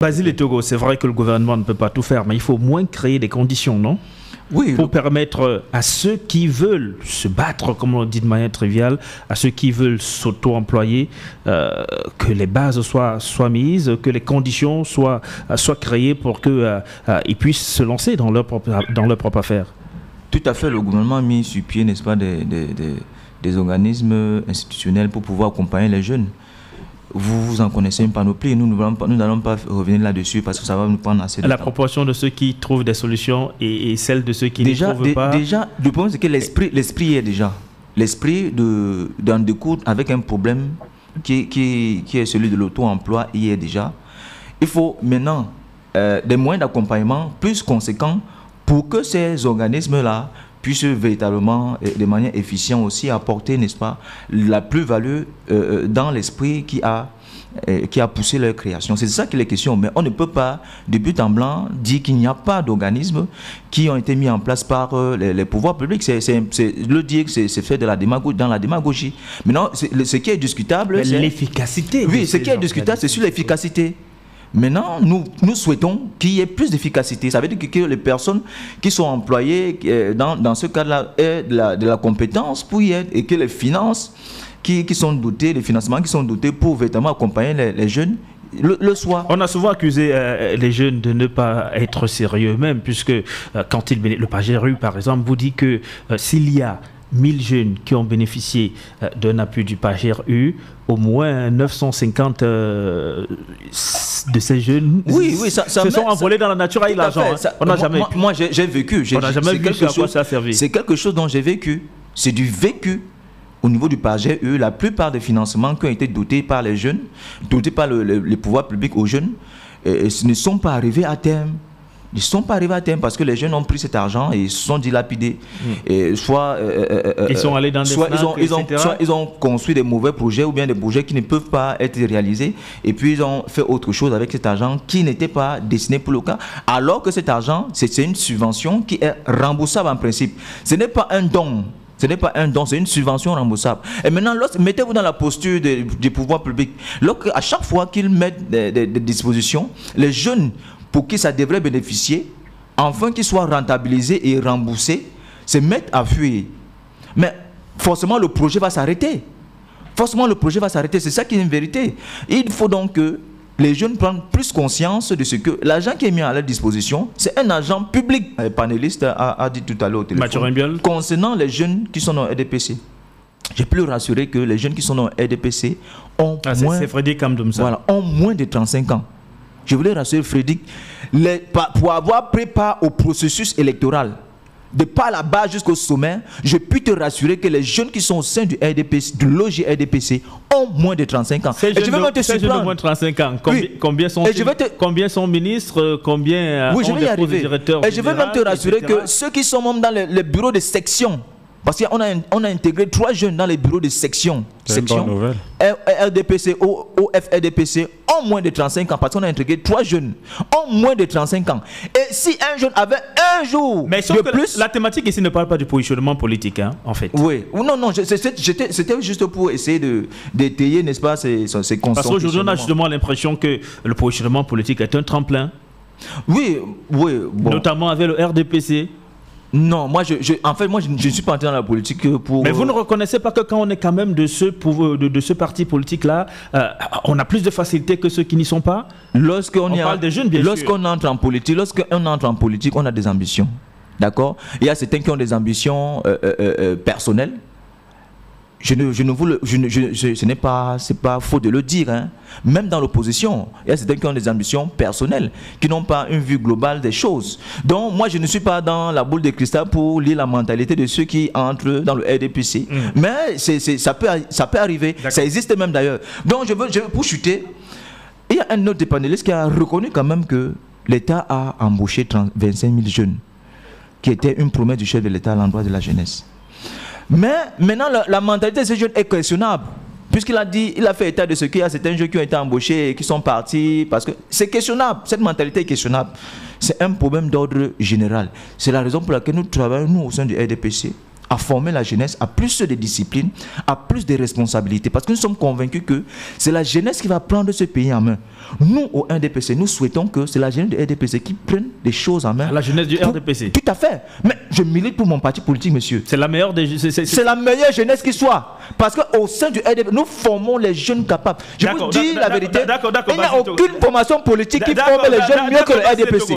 Basile et Togo, c'est vrai que le gouvernement ne peut pas tout faire, mais il faut au moins créer des conditions, non? Oui, pour permettre à ceux qui veulent se battre, comme on le dit de manière triviale, à ceux qui veulent s'auto-employer, que les bases soient mises, que les conditions soient créées pour qu'ils puissent se lancer dans leur propre affaire. Tout à fait, le gouvernement a mis sur pied, n'est-ce pas, des organismes institutionnels pour pouvoir accompagner les jeunes. Vous en connaissez une panoplie, nous n'allons pas revenir là-dessus parce que ça va nous prendre assez de temps. La proportion de ceux qui trouvent des solutions et celle de ceux qui ne trouvent pas. Déjà, le problème c'est que l'esprit est déjà. L'esprit d'en découdre avec un problème qui est celui de l'auto-emploi, il y est déjà. Il faut maintenant des moyens d'accompagnement plus conséquents pour que ces organismes-là puissent véritablement, de manière efficiente aussi, apporter, n'est-ce pas, la plus-value dans l'esprit qui a poussé leur création. C'est ça qu'il est question. Mais on ne peut pas, de but en blanc, dire qu'il n'y a pas d'organismes qui ont été mis en place par les pouvoirs publics. Le dire que c'est fait dans la démagogie. Maintenant, ce qui est discutable, c'est l'efficacité. Oui, ce qui est discutable, c'est sur l'efficacité. Maintenant, nous souhaitons qu'il y ait plus d'efficacité. Ça veut dire que les personnes qui sont employées dans ce cadre-là aient de la compétence pour y être et que les finances qui sont dotées, les financements qui sont dotés pour véritablement accompagner les jeunes le soient. On a souvent accusé les jeunes de ne pas être sérieux eux-mêmes, puisque quand le PAGERU, par exemple, vous dit que s'il y a 1000 jeunes qui ont bénéficié d'un appui du PAGERU, au moins 950 de ces jeunes se sont envolés dans la nature avec l'argent. On n'a jamais. Moi, j'ai vécu. On n'a jamais vu à quoi ça a servi. C'est quelque chose dont j'ai vécu. C'est du vécu. Au niveau du PAGERU, la plupart des financements qui ont été dotés par les jeunes, dotés par les pouvoirs publics aux jeunes, ne sont pas arrivés à terme. Ils ne sont pas arrivés à terme parce que les jeunes ont pris cet argent et se sont dilapidés. Et soit ils sont allés dans des soit ils ont construit des mauvais projets ou bien des projets qui ne peuvent pas être réalisés et puis ils ont fait autre chose avec cet argent qui n'était pas destiné pour le cas. Alors que cet argent, c'est une subvention qui est remboursable en principe. Ce n'est pas un don. Ce n'est pas un don, c'est une subvention remboursable. Et maintenant, mettez-vous dans la posture du pouvoir public. À chaque fois qu'ils mettent des dispositions, les jeunes pour qui ça devrait bénéficier, enfin qu'ils soient rentabilisés et remboursés, se mettent à fuir. Mais forcément, le projet va s'arrêter. Forcément, le projet va s'arrêter. C'est ça qui est une vérité. Il faut donc que les jeunes prennent plus conscience de ce que l'argent qui est mis à leur disposition, c'est un argent public. Le panéliste a dit tout à l'heure au téléphone, concernant les jeunes qui sont dans RDPC. J'ai pu le rassurer que les jeunes qui sont dans RDPC ont moins de 35 ans. Je voulais rassurer Frédéric, pour avoir pris part au processus électoral, de par la base jusqu'au sommet, je puis te rassurer que les jeunes qui sont au sein du RDPC, du logis RDPC, ont moins de 35 ans. Ces jeunes de moins de 35 ans, combien sont ministres, combien ont des postes de directeurs? Et je veux même te rassurer que ceux qui sont même dans les bureaux de section, parce qu'on a intégré 3 jeunes dans les bureaux de section. RDPC, OFRDPC ont moins de 35 ans. Parce qu'on a intégré 3 jeunes ont moins de 35 ans. Et si un jeune avait un jour de plus... La thématique ici ne parle pas du positionnement politique, hein, en fait. Oui. Non, c'était juste pour essayer d'étayer, n'est-ce pas, ces concepts. Parce qu'aujourd'hui, on a justement l'impression que le positionnement politique est un tremplin. Oui. Bon. Notamment avec le RDPC. Non, en fait, je ne suis pas entré dans la politique pour... Mais vous ne reconnaissez pas que quand on est quand même de ce parti politique-là, on a plus de facilité que ceux qui n'y sont pas? On parle des jeunes, bien sûr. Lorsqu'on entre en politique, on a des ambitions. D'accord? Il y a certains qui ont des ambitions personnelles. Ce n'est pas faux de le dire, hein. Même dans l'opposition, il y a certains qui ont des ambitions personnelles, qui n'ont pas une vue globale des choses. Donc moi je ne suis pas dans la boule de cristal pour lire la mentalité de ceux qui entrent dans le RDPC. Mais ça peut arriver, ça existe même d'ailleurs. Donc pour chuter, il y a un autre des panélistes qui a reconnu quand même que l'État a embauché 25 000 jeunes, qui était une promesse du chef de l'État à l'endroit de la jeunesse. Mais maintenant, la mentalité de ces jeunes est questionnable. Puisqu'il a fait état de ce qu'il y a certains jeunes qui ont été embauchés et qui sont partis. Parce que c'est questionnable. Cette mentalité est questionnable. C'est un problème d'ordre général. C'est la raison pour laquelle nous travaillons, nous, au sein du RDPC, à former la jeunesse à plus de discipline, à plus de responsabilités. Parce que nous sommes convaincus que c'est la jeunesse qui va prendre ce pays en main. Nous, au RDPC, nous souhaitons que c'est la jeunesse du RDPC qui prenne des choses en main. La jeunesse du RDPC. Tout à fait. Mais je milite pour mon parti politique, monsieur. C'est la meilleure des... C'est la meilleure jeunesse qui soit. Parce qu'au sein du RDPC, nous formons les jeunes capables. Je vous dis la vérité, il n'y a aucune formation politique qui forme les jeunes mieux que le RDPC.